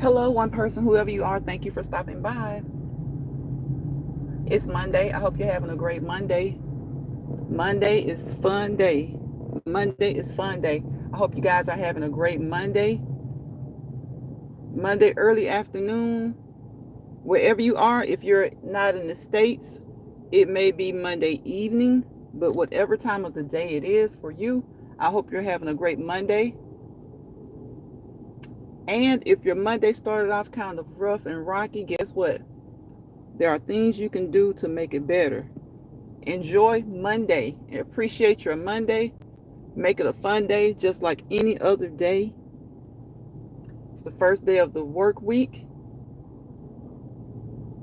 Hello, one person, whoever you are, thank you for stopping by. It's Monday. I hope you're having a great Monday. Monday is fun day. Monday is fun day. I hope you guys are having a great Monday. Monday early afternoon, wherever you are. If you're not in the States, it may be Monday evening, but whatever time of the day it is for you, I hope you're having a great Monday. And if your Monday started off kind of rough and rocky, guess what? There are things you can do to make it better. Enjoy Monday and appreciate your Monday. Make it a fun day just like any other day. It's the first day of the work week.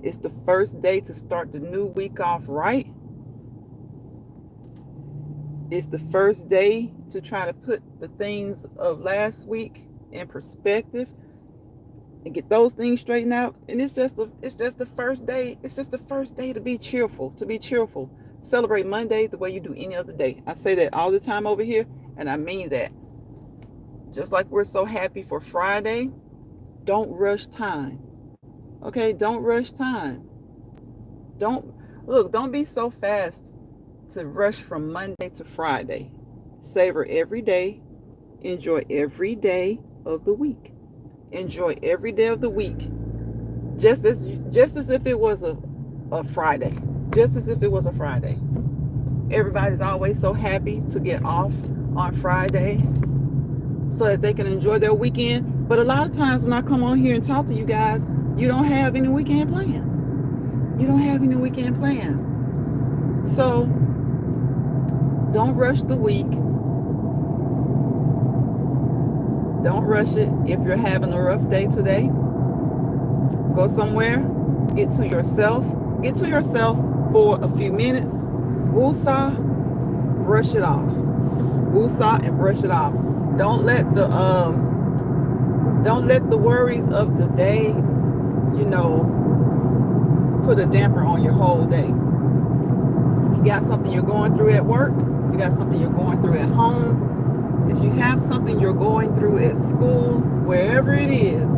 It's the first day to start the new week off right. It's the first day to try to put the things of last week in perspective and get those things straightened out. And it's just the first day. It's just the first day to be cheerful, Celebrate Monday the way you do any other day. I say that all the time over here, and I mean that. Just like we're so happy for Friday, don't rush time. Okay, don't rush time. Don't be so fast to rush from Monday to Friday. Savor every day. Enjoy every day of the week. Enjoy every day of the week. Just as if it was a Friday. Just as if it was a Friday. Everybody's always so happy to get off on Friday so that they can enjoy their weekend. But a lot of times when I come on here and talk to you guys, you don't have any weekend plans. You don't have any weekend plans. So don't rush the week. Don't rush it. If you're having a rough day today, go somewhere, get to yourself for a few minutes. Woosah, brush it off. Woosah and brush it off. Don't let the worries of the day, put a damper on your whole day. If you got something you're going through at work, if you got something you're going through at home, if you have something you're going through at school, wherever it is,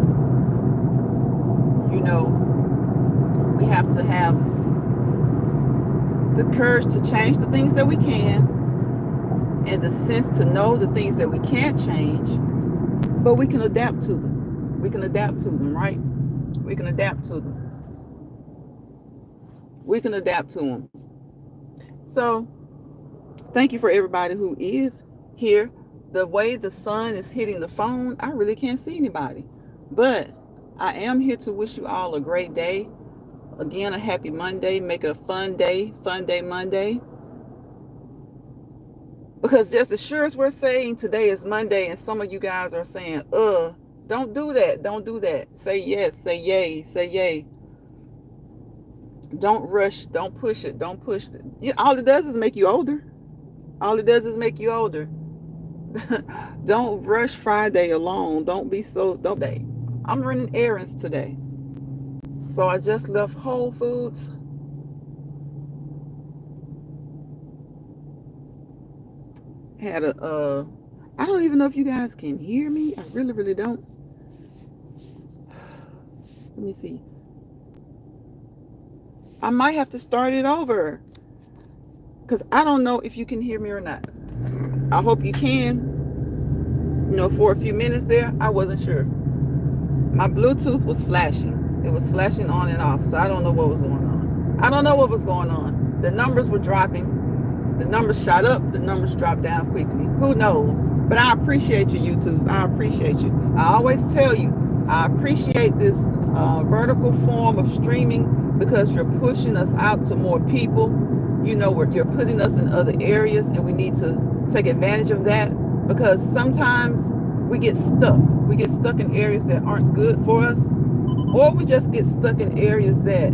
we have to have the courage to change the things that we can and the sense to know the things that we can't change, but we can adapt to them. We can adapt to them, right? We can adapt to them. We can adapt to them. So, thank you for everybody who is here. The way the sun is hitting the phone, I really can't see anybody. But I am here to wish you all a great day. Again, a happy Monday. Make it a fun day Monday. Because just as sure as we're saying today is Monday, and some of you guys are saying, don't do that. Don't do that. Say yes, say yay, say yay. Don't rush, don't push it, don't push it. All it does is make you older. All it does is make you older. Don't rush Friday alone. Don't day. I'm running errands today. So I just left Whole Foods. Had I don't even know if you guys can hear me. I really, really don't. Let me see. I might have to start it over because I don't know if you can hear me or not. I hope you can. For a few minutes there, I wasn't sure. My Bluetooth was flashing. It was flashing on and off, so I don't know what was going on. The numbers were dropping. The numbers shot up. The numbers dropped down quickly. Who knows? But I appreciate you, YouTube. I appreciate you. I always tell you, I appreciate this vertical form of streaming because you're pushing us out to more people. You're putting us in other areas, and we need to take advantage of that because sometimes we get stuck. We get stuck in areas that aren't good for us, or we just get stuck in areas that,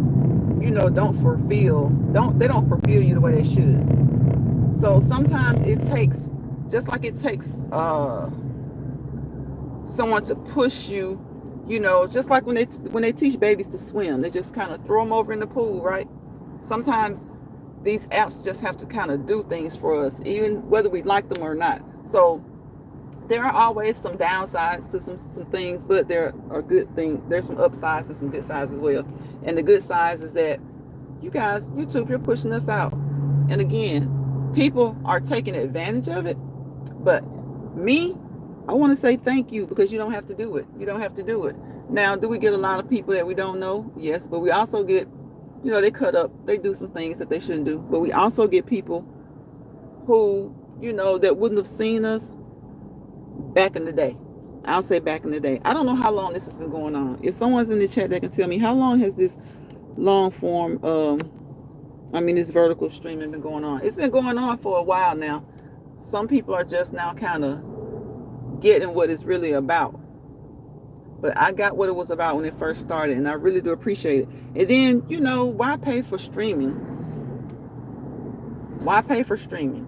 don't fulfill you the way they should. So sometimes it takes, just like it takes someone to push you, just like when they teach babies to swim, they just kind of throw them over in the pool, right? Sometimes these apps just have to kind of do things for us, even whether we like them or not. So there are always some downsides to some things, but there are good things. There's some upsides and some good sides as well. And the good sides is that you guys, YouTube, you're pushing us out. And again, people are taking advantage of it. But me, I want to say thank you because you don't have to do it. You don't have to do it. Now, do we get a lot of people that we don't know? Yes, but we also get, they cut up, they do some things that they shouldn't do. But we also get people who, that wouldn't have seen us back in the day. I'll say back in the day. I don't know how long this has been going on. If someone's in the chat that can tell me how long has this long form, this vertical streaming been going on? It's been going on for a while now. Some people are just now kind of getting what it's really about. But I got what it was about when it first started, and I really do appreciate it. And then, why pay for streaming? Why pay for streaming?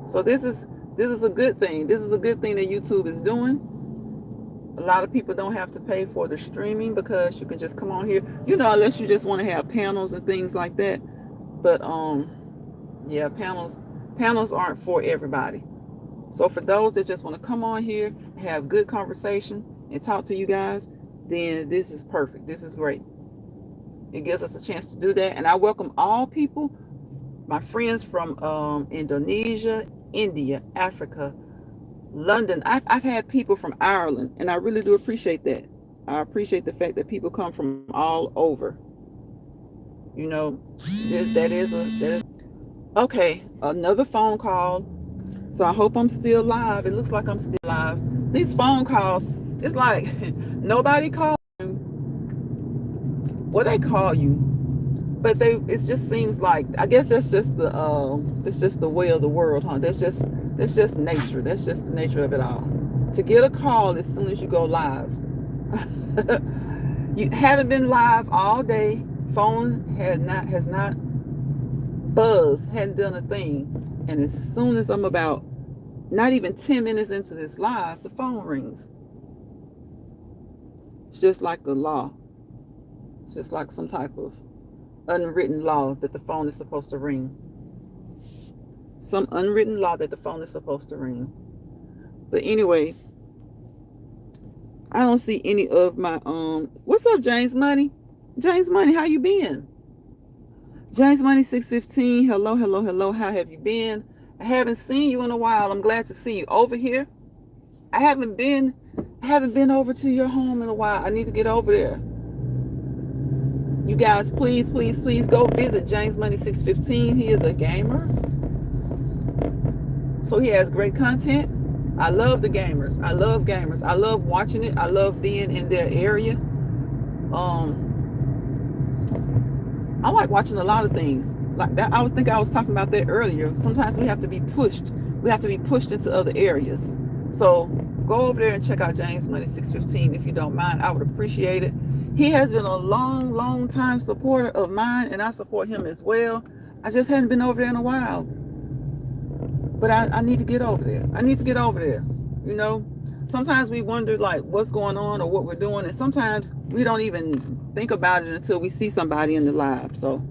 So this is a good thing. This is a good thing that YouTube is doing. A lot of people don't have to pay for the streaming because you can just come on here, unless you just want to have panels and things like that. But yeah, panels aren't for everybody. So for those that just want to come on here, have good conversation and talk to you guys, then this is perfect. This is great. It gives us a chance to do that. And I welcome all people, my friends from Indonesia, India, Africa, London. I've had people from Ireland, and I really do appreciate that. I appreciate the fact that people come from all over. That is okay. Another phone call. So I hope I'm still live. It looks like I'm still live. These phone calls, it's like nobody calls you. Well, they call you, but it just seems like, I guess that's just the way of the world, huh? That's just nature. That's just the nature of it all. To get a call as soon as you go live. You haven't been live all day. Phone has not buzzed, hadn't done a thing. And as soon as I'm about not even 10 minutes into this live, the phone rings. It's just like a law. It's just like some type of unwritten law that the phone is supposed to ring. Some unwritten law that the phone is supposed to ring. But anyway, I don't see any of my what's up, James Money? James Money, how you been? James Money 615. Hello, hello, hello. How have you been? I haven't seen you in a while. I'm glad to see you over here. I haven't been over to your home in a while. I need to get over there. You guys, please, please, please go visit James Money 615. He is a gamer. So he has great content. I love the gamers. I love gamers. I love watching it. I love being in their area. I like watching a lot of things like that. I was talking about that earlier. Sometimes we have to be pushed. We have to be pushed into other areas. So go over there and check out James Money 615 if you don't mind. I would appreciate it. He has been a long, long time supporter of mine, and I support him as well. I just hadn't been over there in a while. But I need to get over there. I need to get over there. Sometimes we wonder like what's going on or what we're doing, and sometimes we don't even think about it until we see somebody in the live. So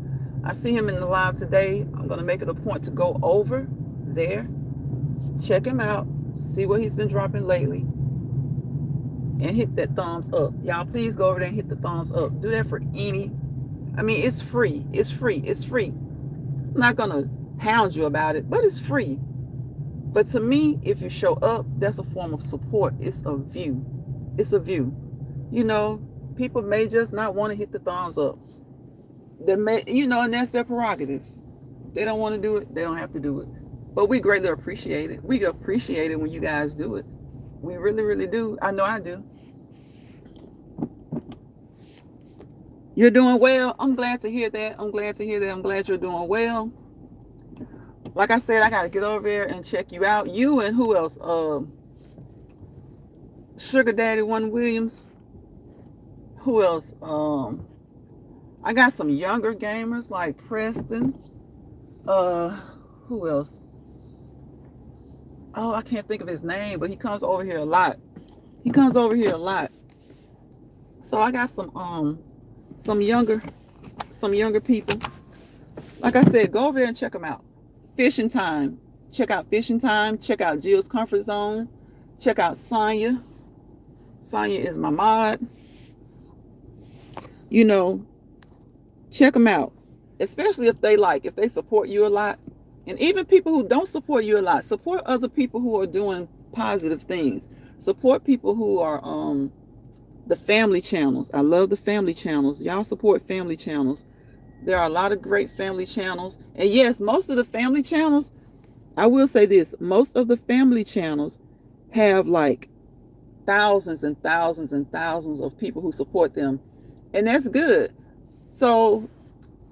I see him in the live today. I'm going to make it a point to go over there, check him out, see what he's been dropping lately, and hit that thumbs up. Y'all, please go over there and hit the thumbs up. Do that for it's free. It's free. It's free. I'm not going to hound you about it, but it's free. But to me, if you show up, that's a form of support. It's a view. It's a view. People may just not want to hit the thumbs up. They may, and that's their prerogative. They don't want to do it. They don't have to do it. But we greatly appreciate it. We appreciate it when you guys do it. We really, really do. I know I do. You're doing well. I'm glad to hear that. I'm glad to hear that. I'm glad you're doing well. Like I said, I got to get over there and check you out. You and who else? Sugar Daddy One Williams. Who else? I got some younger gamers like Preston. Who else? Oh, I can't think of his name, but he comes over here a lot. So I got some younger people. Like I said, go over there and check them out. Fishing Time. Check out Fishing Time. Check out Jill's Comfort Zone. Check out Sonya. Sonya is my mod. You know, check them out, especially if they support you a lot. And even people who don't support you a lot, support other people who are doing positive things. Support people who are the family channels. I love the family channels. Y'all support family channels. There are a lot of great family channels. And yes, most of the family channels, I will say this, most of the family channels have like thousands and thousands and thousands of people who support them. And that's good. So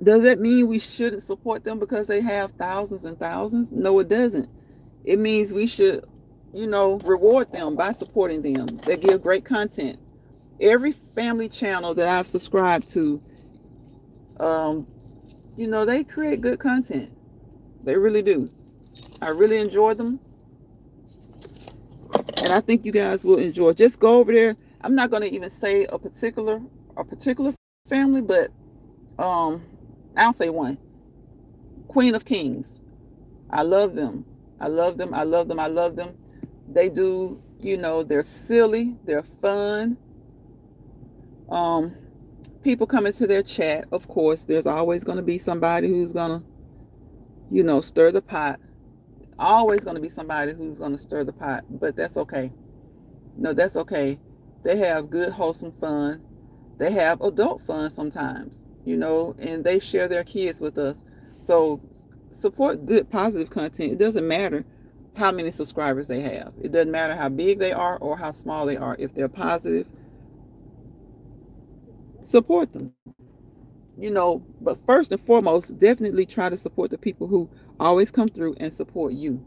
does that mean we shouldn't support them because they have thousands and thousands? No, it doesn't. It means we should, reward them by supporting them. They give great content. Every family channel that I've subscribed to, um, they create good content. They really do. I really enjoy them, and I think you guys will enjoy. Just go over there. I'm not going to even say a particular family, but I'll say one. Queen of Kings. I love them. I love them. I love them. I love them. They do, they're silly, they're fun. Um, People come into their chat. Of course, there's always going to be somebody who's going to, stir the pot. Always going to be somebody who's going to stir the pot, but that's okay. No, that's okay. They have good, wholesome fun. They have adult fun sometimes, and they share their kids with us. So support good, positive content. It doesn't matter how many subscribers they have. It doesn't matter how big they are or how small they are. If they're positive, support them. But first and foremost, definitely try to support the people who always come through and support you.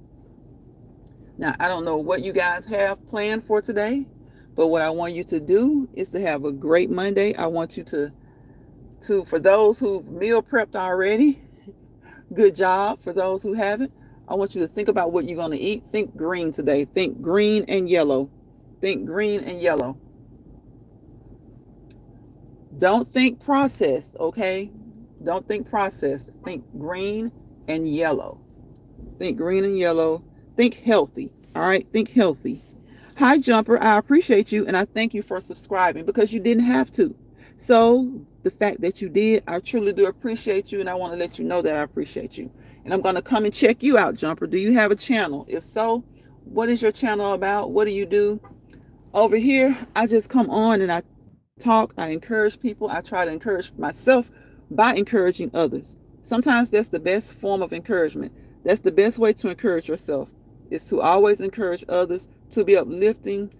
Now, I don't know what you guys have planned for today, but what I want you to do is to have a great Monday. I want you for those who've meal prepped already, good job. For those who haven't, I want you to think about what you're going to eat. Think green today. Think green and yellow. Think green and yellow. Don't think processed, okay? Don't think processed. Think green and yellow. Think green and yellow. Think healthy. All right? Think healthy. Hi, Jumper. I appreciate you and I thank you for subscribing because you didn't have to. So, the fact that you did, I truly do appreciate you and I want to let you know that I appreciate you. And I'm going to come and check you out, Jumper. Do you have a channel? If so, what is your channel about? What do you do? Over here, I just come on and I talk, I encourage people. I try to encourage myself by encouraging others. Sometimes that's the best form of encouragement. That's the best way to encourage yourself, is to always encourage others, to be uplifting,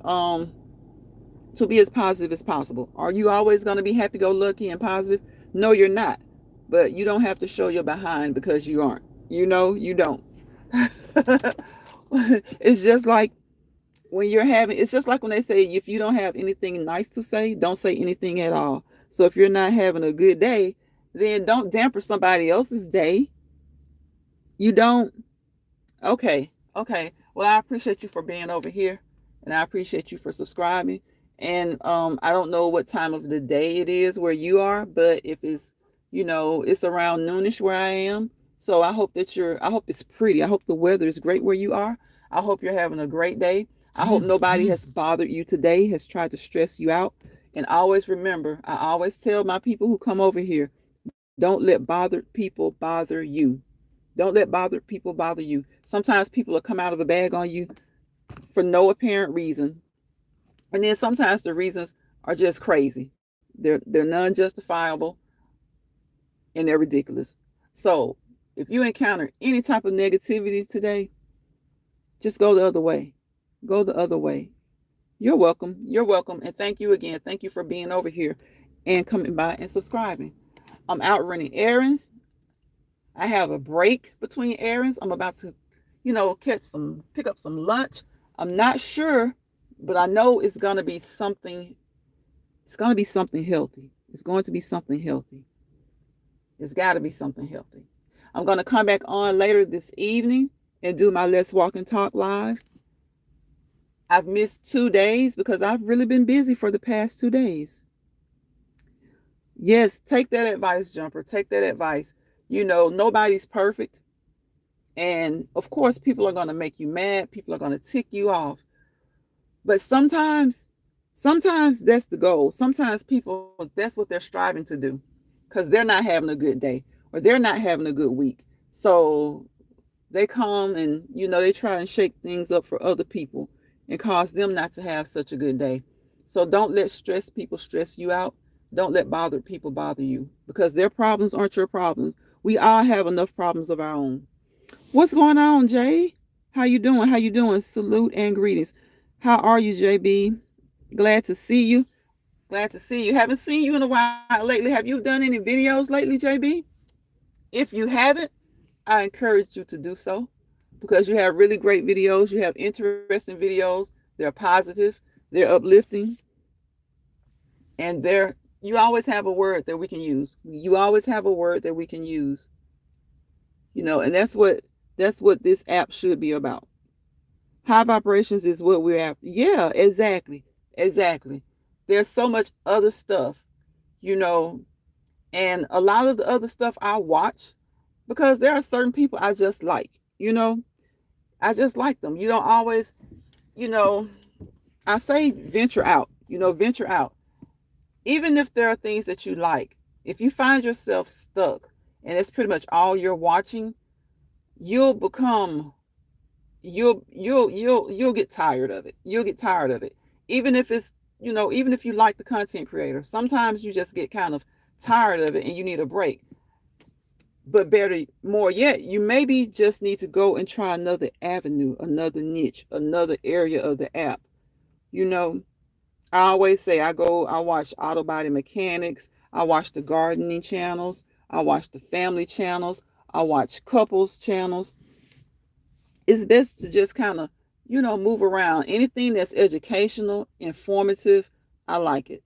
to be as positive as possible. Are you always going to be happy-go-lucky and positive? No, you're not. But you don't have to show your behind because you aren't. You don't. It's just like it's just like when they say, if you don't have anything nice to say, don't say anything at all. So if you're not having a good day, then don't damper somebody else's day. You don't. Okay. Okay. Well, I appreciate you for being over here and I appreciate you for subscribing. And I don't know what time of the day it is where you are, but if it's around noonish where I am. So I hope it's pretty. I hope the weather is great where you are. I hope you're having a great day. I hope nobody has bothered you today, has tried to stress you out. And always remember, I always tell my people who come over here, don't let bothered people bother you. Don't let bothered people bother you. Sometimes people will come out of a bag on you for no apparent reason. And then sometimes the reasons are just crazy. They're non-justifiable and they're ridiculous. So if you encounter any type of negativity today, just go the other way. Go the other way. You're welcome. You're welcome. And thank you again. Thank you for being over here and coming by and subscribing. I'm out running errands. I have a break between errands. I'm about to, pick up some lunch. I'm not sure, but I know it's going to be something. It's going to be something healthy. It's going to be something healthy. It's got to be something healthy. I'm going to come back on later this evening and do my Let's Walk and Talk live. I've missed 2 days because I've really been busy for the past 2 days. Yes, take that advice, Jumper. Take that advice. Nobody's perfect. And of course, people are going to make you mad. People are going to tick you off. But sometimes that's the goal. Sometimes people, that's what they're striving to do, because they're not having a good day, or they're not having a good week. So they come and, they try and shake things up for other people and cause them not to have such a good day. So don't let stress people stress you out. Don't let bothered people bother you, because their problems aren't your problems. We all have enough problems of our own. What's going on, Jay? How you doing? How you doing? Salute and greetings. How are you, JB? Glad to see you. Glad to see you. Haven't seen you in a while lately. Have you done any videos lately, JB? If you haven't, I encourage you to do so, because you have really great videos. You have interesting videos. They're positive, they're uplifting, and you always have a word that we can use. You always have a word that we can use. And that's what this app should be about. High vibrations is what we're after. Yeah, exactly. Exactly. There's so much other stuff, you know, and a lot of the other stuff I watch, because there are certain people I just like, you know. I just like them. You don't always, you know, I say venture out, venture out. Even if there are things that you like, if you find yourself stuck and it's pretty much all you're watching, you'll become you'll get tired of it. You'll get tired of it. Even if it's, even if you like the content creator, sometimes you just get kind of tired of it and you need a break. But better, more yet, you maybe just need to go and try another avenue, another niche, another area of the app. You know, I always say I watch auto body mechanics, I watch the gardening channels, I watch the family channels, I watch couples channels. It's best to just kind of, move around. Anything that's educational, informative, I like it.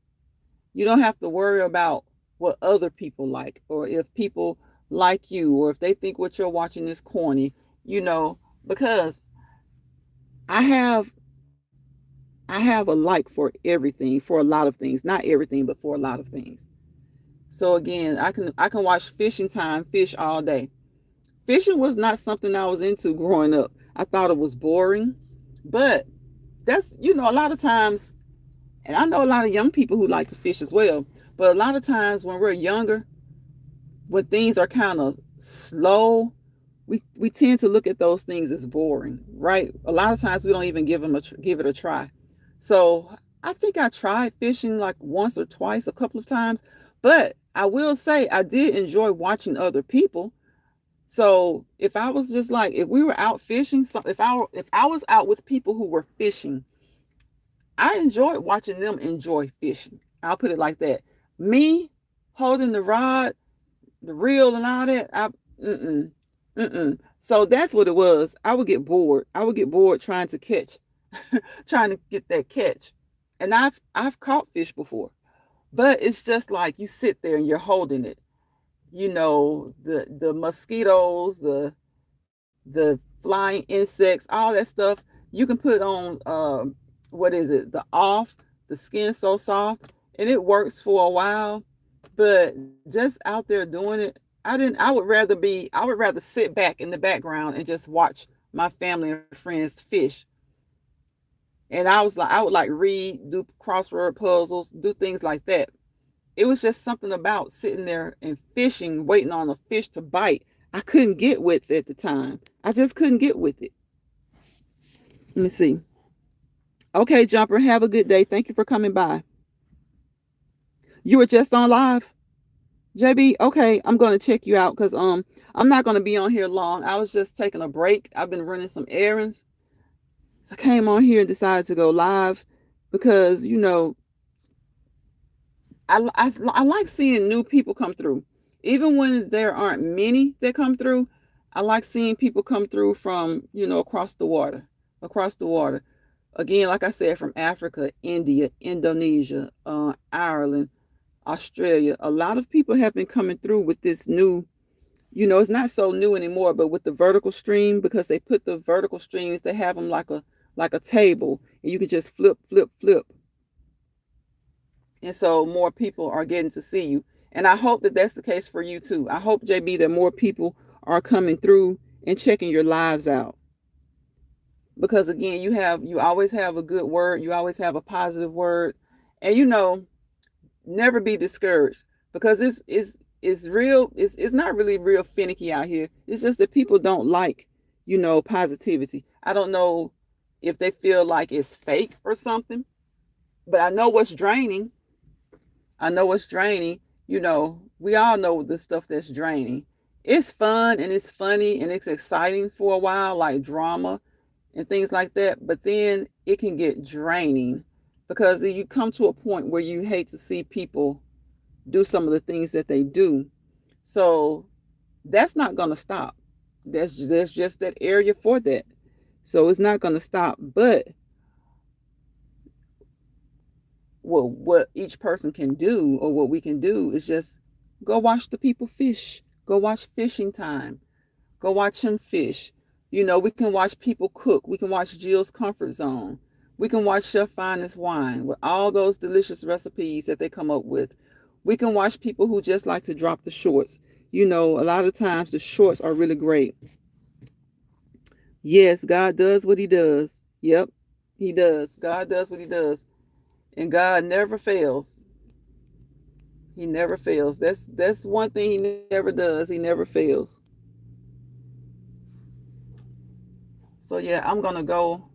You don't have to worry about what other people like, or if people like you, or if they think what you're watching is corny, because I have I have a like for everything, for a lot of things, not everything, but for a lot of things. So again, I can watch Fishing Time, fish all day. Fishing was not something I was into growing up. I thought it was boring, but that's, a lot of times, and I know a lot of young people who like to fish as well, but a lot of times when we're younger, when things are kind of slow, we tend to look at those things as boring, right? A lot of times we don't even give it a try. So I think I tried fishing like once or twice, a couple of times, but I will say I did enjoy watching other people. So if I was just like, if we were out fishing, so if I was out with people who were fishing, I enjoyed watching them enjoy fishing. I'll put it like that. Me holding the rod, the reel, and all that, mm-mm, mm-mm. So that's what it was. I would get bored. I would get bored trying to catch, trying to get that catch. And I've caught fish before, but it's just like you sit there and you're holding it. The mosquitoes, the flying insects, all that stuff. You can put on, what is it? The off. The skin's so soft, and it works for a while. But just out there doing it, I didn't. I would rather sit back in the background and just watch my family and friends fish. And I would like read, do crossword puzzles, do things like that. It was just something about sitting there and fishing, waiting on a fish to bite. I couldn't get with it at the time. I just couldn't get with it. Let me see. Okay, Jumper, have a good day. Thank you for coming by. You were just on live, JB. Okay, I'm gonna check you out because I'm not gonna be on here long. I was just taking a break. I've been running some errands, so I came on here and decided to go live because I like seeing new people come through. Even when there aren't many that come through, I like seeing people come through from, across the water. Across the water. Again, like I said, from Africa, India, Indonesia, Ireland, Australia. A lot of people have been coming through with this new, it's not so new anymore, but with the vertical stream, because they put the vertical streams, they have them like a table, and you can just flip, flip, flip, and so more people are getting to see you. And I hope that that's the case for you too. I hope, JB, that more people are coming through and checking your lives out. because again, you always have a good word, you always have a positive word, and never be discouraged, because it's real. It's not really real finicky out here. It's just that people don't like positivity. I don't know if they feel like it's fake or something, but I know what's draining. We all know the stuff that's draining. It's fun and it's funny and it's exciting for a while, like drama and things like that. But then it can get draining, because you come to a point where you hate to see people do some of the things that they do. So that's not going to stop. There's just that area for that. So it's not going to stop. But what each person can do, or what we can do, is just go watch the people fish. Go watch fishing time. Go watch them fish. We can watch people cook. We can watch Jill's Comfort Zone. We can watch Chef Finest Wine with all those delicious recipes that they come up with. We can watch people who just like to drop the shorts. A lot of times the shorts are really great. Yes, God does what he does. Yep, he does. God does what he does. And God never fails. He never fails. That's one thing he never does. He never fails. So yeah, I'm gonna go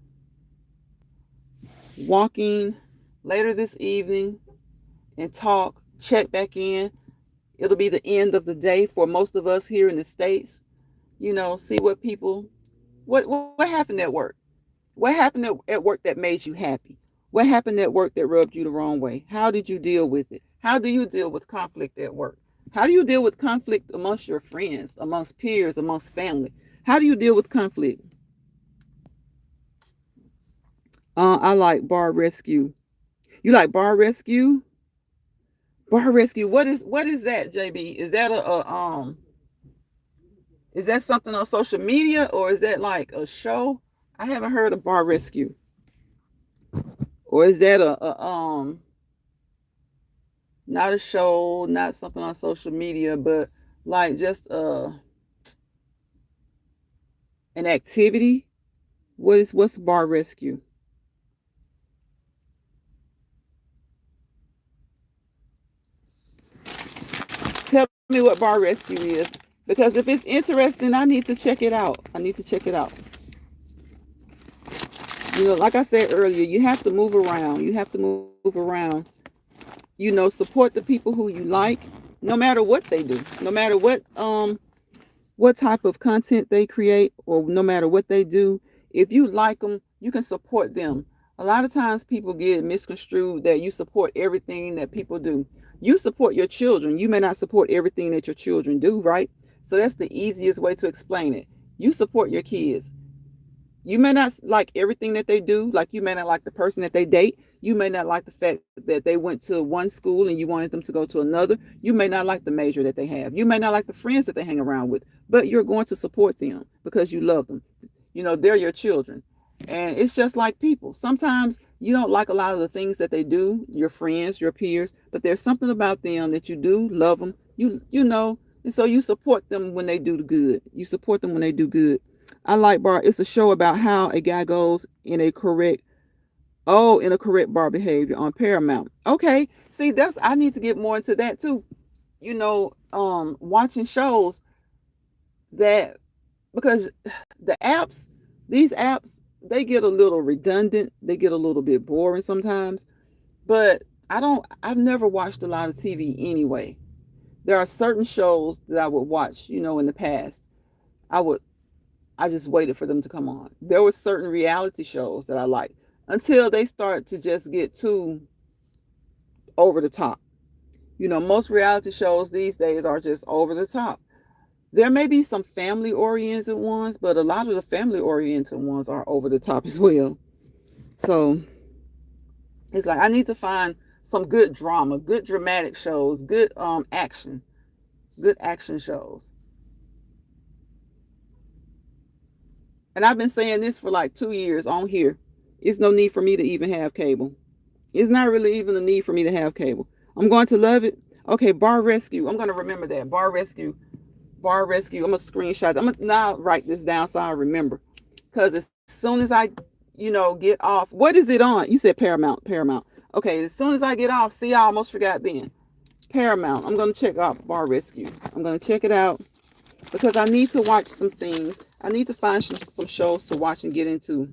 walking later this evening and check back in. It'll be the end of the day for most of us here in the States. See what people, what happened at work? What happened at work that made you happy? What happened at work that rubbed you the wrong way? How did you deal with it? How do you deal with conflict at work? How do you deal with conflict amongst your friends, amongst peers, amongst family? How do you deal with conflict? I like bar rescue. You like bar rescue? Bar rescue. What is that, JB? Is that something on social media, or is that like a show? I haven't heard of bar rescue. Or is that a not a show, not something on social media, but like just an activity? What's bar rescue? Tell me what bar rescue is, because if it's interesting, I need to check it out. I need to check it out. Like I said earlier, you have to move around. You have to move around. Support the people who you like, no matter what they do, no matter what type of content they create, or no matter what they do. If you like them, you can support them. A lot of times people get misconstrued that you support everything that people do. You support your children. You may not support everything that your children do, right? So that's the easiest way to explain it. You support your kids. You may not like everything that they do. Like, you may not like the person that they date. You may not like the fact that they went to one school and you wanted them to go to another. You may not like the major that they have. You may not like the friends that they hang around with, but you're going to support them because you love them. They're your children. And it's just like people. Sometimes you don't like a lot of the things that they do, your friends, your peers, but there's something about them that you do love them. And so you support them when they do the good. You support them when they do good. I like bar. It's a show about how a guy goes in a correct bar behavior on Paramount. Okay. See, I need to get more into that too. Watching shows that, because the apps, these apps, they get a little redundant. They get a little bit boring sometimes. But I've never watched a lot of TV anyway. There are certain shows that I would watch, in the past. I just waited for them to come on. There were certain reality shows that I liked until they start to just get too over the top. Most reality shows these days are just over the top. There may be some family oriented ones, but a lot of the family oriented ones are over the top as well. So it's like I need to find some good drama, good dramatic shows, good good action shows. And I've been saying this for like 2 years on here. It's no need for me to even have cable. It's not really even a need for me to have cable. I'm going to love it. Okay, bar rescue. I'm going to remember that. Bar rescue. Bar rescue. I'm going to screenshot. I'm going to now write this down so I remember. Because it soon as I, get off. What is it on? You said Paramount. Paramount. Okay, as soon as I get off, see, I almost forgot then. Paramount. I'm gonna check out Bar Rescue. I'm gonna check it out because I need to watch some things. I need to find some shows to watch and get into.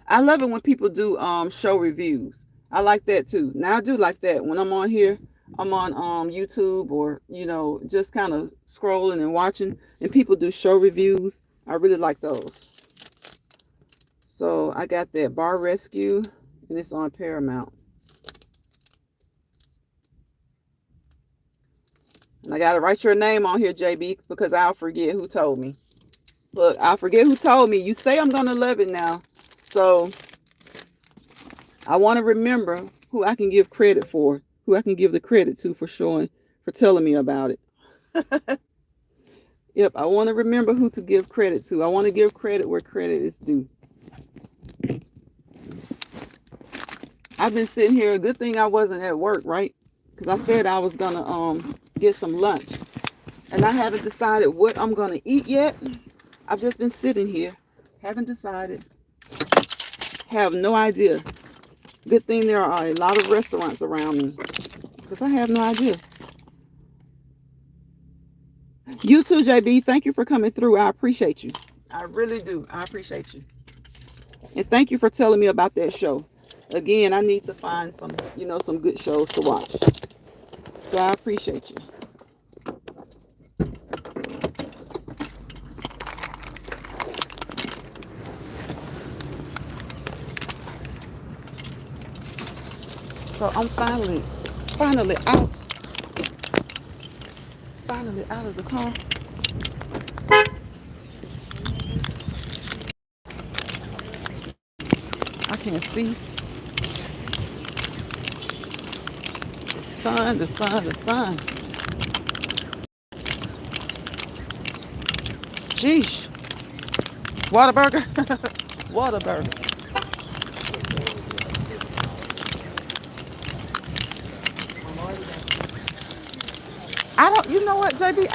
I love it when people do show reviews. I like that too. Now I do like that when I'm on here. I'm on YouTube or just kind of scrolling and watching, and people do show reviews. I really like those. So I got that Bar Rescue, and it's on Paramount. And I got to write your name on here, JB, because I'll forget who told me. Look, I'll forget who told me. You say I'm going to love it now. So I want to remember who I can give credit for, who I can give the credit to for telling me about it. Yep, I want to remember who to give credit to. I want to give credit where credit is due. I've been sitting here. Good thing I wasn't at work, right? Because I said I was going to get some lunch. And I haven't decided what I'm going to eat yet. I've just been sitting here. Haven't decided. Have no idea. Good thing there are a lot of restaurants around me. Because I have no idea. You too, JB. Thank you for coming through. I appreciate you. I really do. I appreciate you. And thank you for telling me about that show. Again, I need to find some good shows to watch. So I appreciate you. So I'm finally out. Finally out of the car. I can't see. The sun. Jeez. Whataburger. Whataburger. You know what, JB?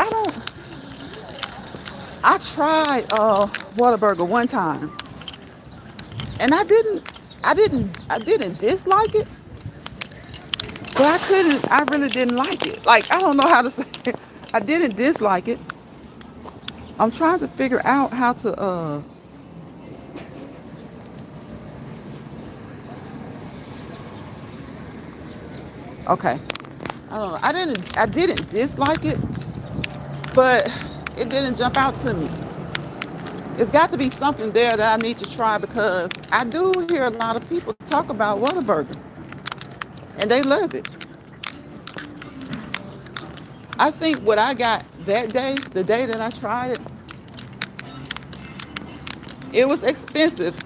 I tried Whataburger one time. And I didn't dislike it. But I really didn't like it. Like, I don't know how to say it. I didn't dislike it. I'm trying to figure out how to, okay. I don't know. I didn't dislike it, but it didn't jump out to me. It's got to be something there that I need to try because I do hear a lot of people talk about Whataburger. And they love it. I think what I got that day, the day that I tried it, it was expensive,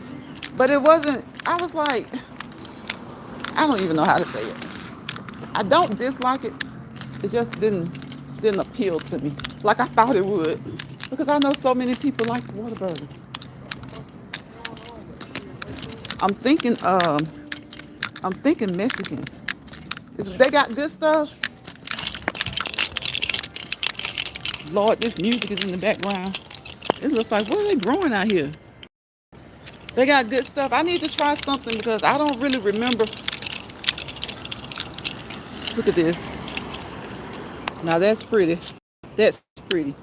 but it wasn't, I was like, I don't even know how to say it. I don't dislike it. It just didn't appeal to me like I thought it would because I know so many people like Whataburger. I'm thinking Mexican. They got good stuff. Lord, this music is in the background. It looks like, what are they growing out here? They got good stuff. I need to try something because I don't really remember. Look at this. Now that's pretty. That's pretty.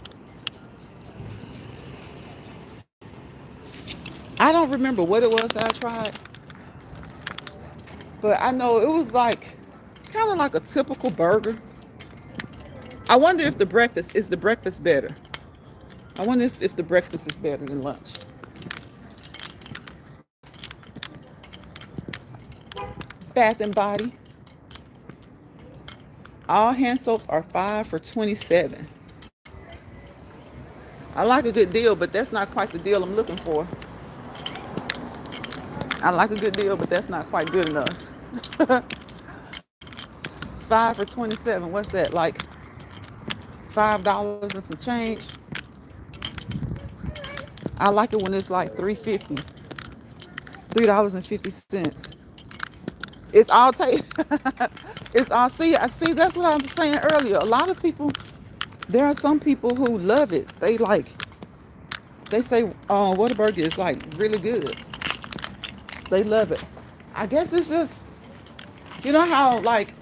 I don't remember what it was that I tried. But I know it was like, kind of like a typical burger. I wonder if the breakfast better. I wonder if the breakfast is better than lunch. Bath and Body. All hand soaps are 5 for $27. I like a good deal, but that's not quite the deal I'm looking for. I like a good deal, but that's not quite good enough. 5 for $27. What's that? Like $5 and some change. I like it when it's like $3.50. $3.50. It's all take. It's all see. That's what I was saying earlier. A lot of people. There are some people who love it. They like. They say Whataburger is like really good. They love it. I guess it's just, you know how like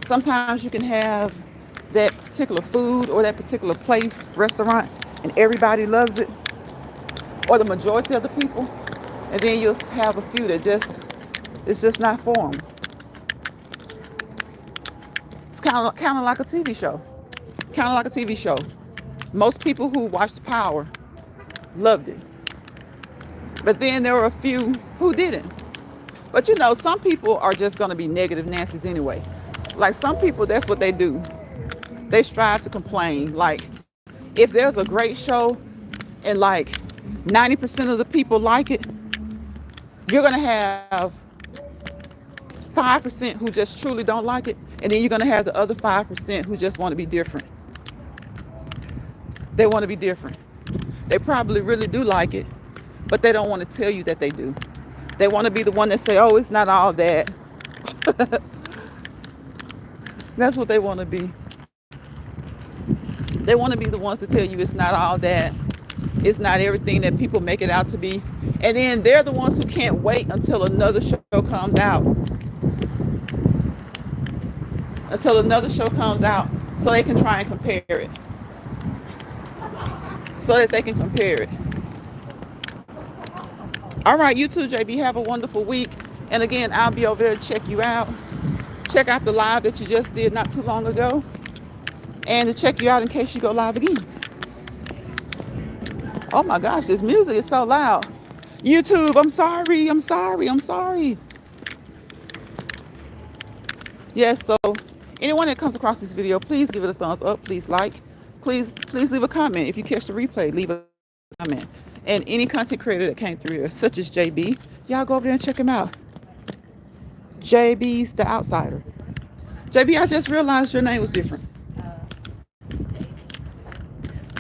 sometimes you can have that particular food or that particular place, restaurant, and everybody loves it, or the majority of the people, and then you'll have a few that just, it's just not for them. It's kind of like a TV show. Kind of like a TV show. Most people who watched Power loved it, but then there were a few who didn't. But you know, some people are just going to be negative Nancy's anyway. Like some people, that's what they do. They strive to complain. Like if there's a great show and like 90% of the people like it, you're going to have 5% who just truly don't like it. And then you're going to have the other 5% who just want to be different. They want to be different. They probably really do like it, but they don't want to tell you that they do. They want to be the one that say, oh, it's not all that. That's what they want to be. They want to be the ones to tell you it's not all that. It's not everything that people make it out to be. And then they're the ones who can't wait until another show comes out. Until another show comes out so they can try and compare it. So that they can compare it. All right, you too, JB. Have a wonderful week. And again, I'll be over there to check you out. Check out the live that you just did not too long ago. And to check you out in case you go live again. Oh my gosh, this music is so loud. YouTube, I'm sorry. Yes, so anyone that comes across this video, please give it a thumbs up. Please like. Please leave a comment. If you catch the replay, leave a comment. And any content creator that came through here, such as JB, y'all go over there and check him out. JB's The Outsider. JB, I just realized your name was different.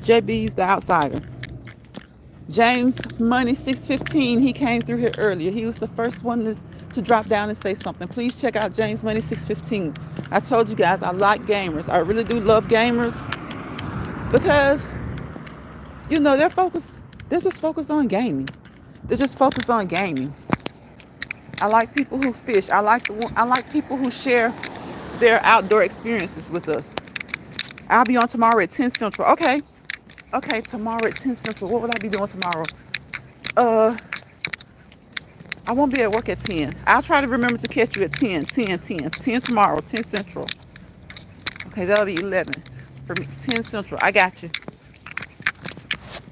JB's The Outsider. James Money 615, he came through here earlier. He was the first one to drop down and say something. Please check out James Money 615. I told you guys I like gamers. I really do love gamers because, you know, they're just focused on gaming. They're just focused on gaming. I like people who fish. I like people who share their outdoor experiences with us. I'll be on tomorrow at 10 Central. Okay, tomorrow at 10 Central. What will I be doing tomorrow? I won't be at work at 10. I'll try to remember to catch you at 10 tomorrow, 10 Central. Okay, that'll be 11 for me, 10 Central. I got you.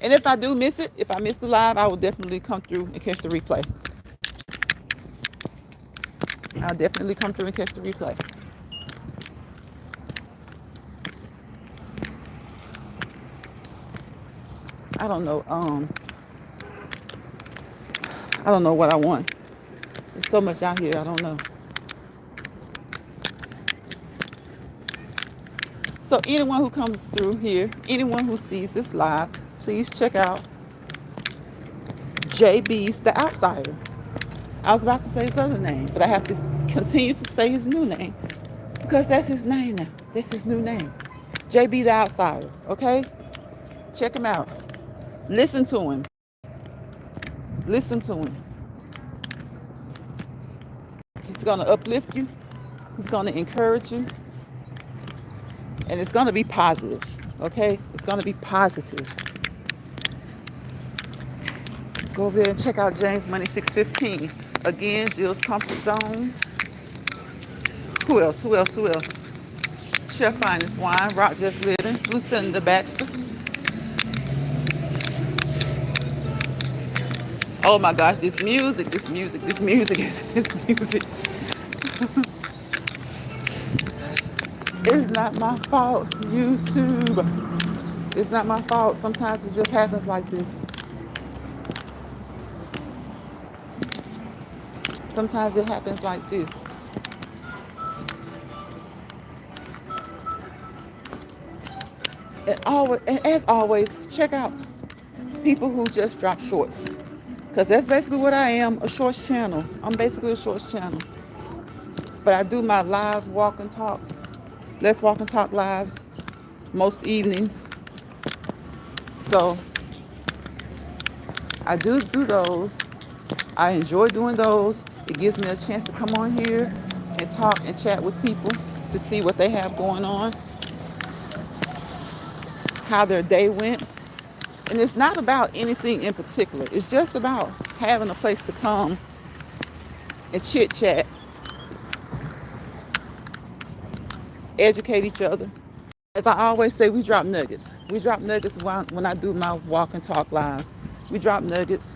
And if I do miss it, if I miss the live, I will definitely come through and catch the replay. I'll definitely come through and catch the replay. I don't know. I don't know what I want. There's so much out here. I don't know. So anyone who comes through here, anyone who sees this live, please check out JB's The Outsider. I was about to say his other name, but I have to continue to say his new name because that's his name now. That's his new name. JB The Outsider. Okay? Check him out. Listen to him. Listen to him. He's going to uplift you. He's going to encourage you. And it's going to be positive. Okay? It's going to be positive. Go over there and check out James Money 615. Again, Jill's Comfort Zone. Who else? Chef Finest Wine, Rock Just Living, Lucinda Baxter. Oh my gosh, this music is music. It's not my fault, YouTube. It's not my fault. Sometimes it just happens like this. Sometimes it happens like this. And as always, check out people who just drop shorts. Because that's basically what I am, a shorts channel. I'm basically a shorts channel. But I do my live walk and talks. Let's walk and talk lives most evenings. So I do those. I enjoy doing those. It gives me a chance to come on here and talk and chat with people to see what they have going on, how their day went. And it's not about anything in particular. It's just about having a place to come and chit chat, educate each other. As I always say, we drop nuggets. We drop nuggets when I do my walk and talk lives. We drop nuggets,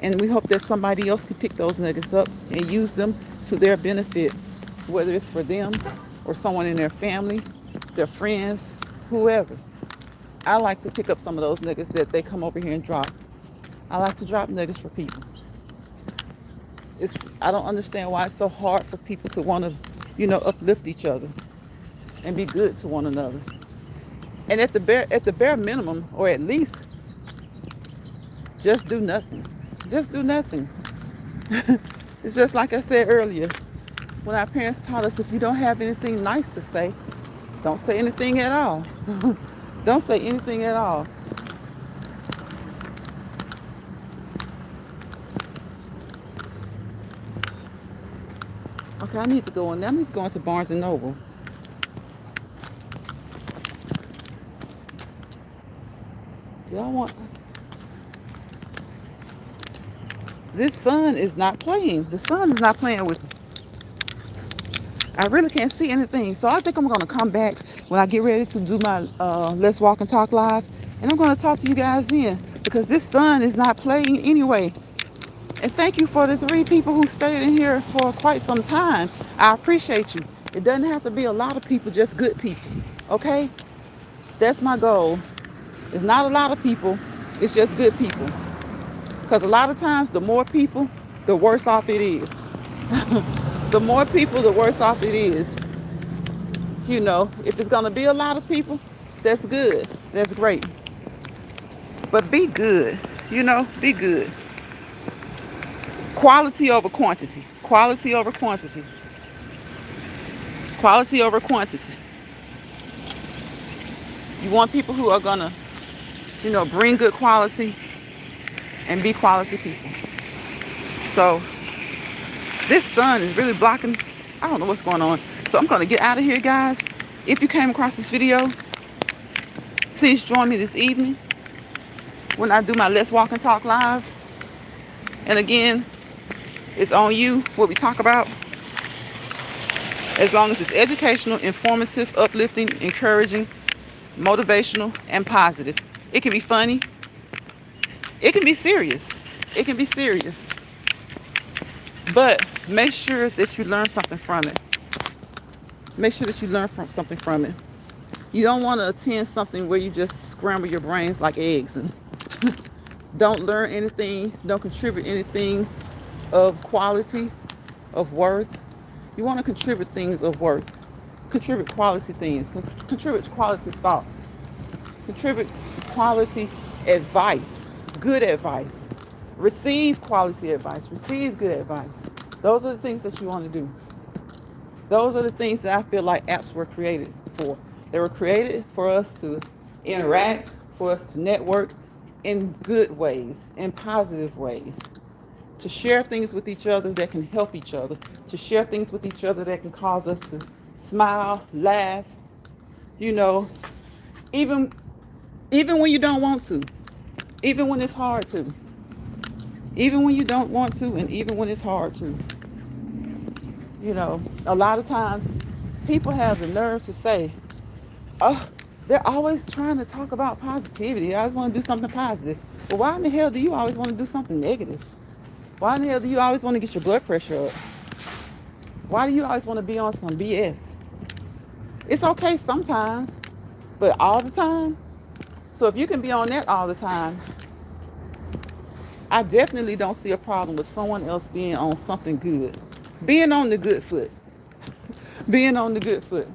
and we hope that somebody else can pick those nuggets up and use them to their benefit, whether it's for them or someone in their family, their friends, whoever. I like to pick up some of those nuggets that they come over here and drop. I like to drop nuggets for people. I don't understand why it's so hard for people to want to, uplift each other and be good to one another. And at the bare minimum, or at least, just do nothing. Just do nothing. It's just like I said earlier, when our parents taught us, if you don't have anything nice to say, don't say anything at all. Don't say anything at all. Okay, I need to go in there. I need to go into Barnes & Noble. This sun is not playing. The sun is not playing with me. I really can't see anything. So I think I'm going to come back when I get ready to do my Let's Walk and Talk Live. And I'm going to talk to you guys then, because this sun is not playing anyway. And thank you for the 3 people who stayed in here for quite some time. I appreciate you. It doesn't have to be a lot of people, just good people. Okay? That's my goal. It's not a lot of people. It's just good people. Because a lot of times, the more people, the worse off it is. The more people, the worse off it is. If it's going to be a lot of people, that's good. That's great. But be good. Be good. Quality over quantity. Quality over quantity. Quality over quantity. You want people who are going to, bring good quality and be quality people. So this sun is really blocking. I don't know what's going on. So I'm going to get out of here, guys. If you came across this video, please join me this evening when I do my Let's Walk and Talk Live. And again, it's on you what we talk about. As long as it's educational, informative, uplifting, encouraging, motivational, and positive. It can be funny. It can be serious. It can be serious. But make sure that you learn something from it. Make sure that you learn something from it. You don't want to attend something where you just scramble your brains like eggs and don't learn anything, don't contribute anything of quality, of worth. You want to contribute things of worth. Contribute quality things. Contribute quality thoughts. Contribute quality advice. Good advice. Receive quality advice. Receive good advice. Those are the things that you want to do. Those are the things that I feel like apps were created for. They were created for us to interact, for us to network in good ways, in positive ways, to share things with each other that can help each other, to share things with each other that can cause us to smile, laugh, even when you don't want to, even when it's hard to, even when you don't want to, and even when it's hard to. A lot of times people have the nerve to say, oh, they're always trying to talk about positivity. I always want to do something positive. But why in the hell do you always want to do something negative? Why in the hell do you always want to get your blood pressure up? Why do you always want to be on some BS? It's okay sometimes, but all the time? So if you can be on that all the time, I definitely don't see a problem with someone else being on something good. Being on the good foot. Being on the good foot.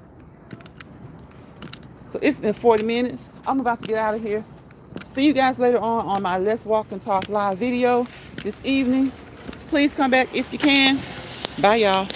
So it's been 40 minutes. I'm about to get out of here. See you guys later on my Let's Walk and Talk Live video this evening. Please come back if you can. Bye, y'all.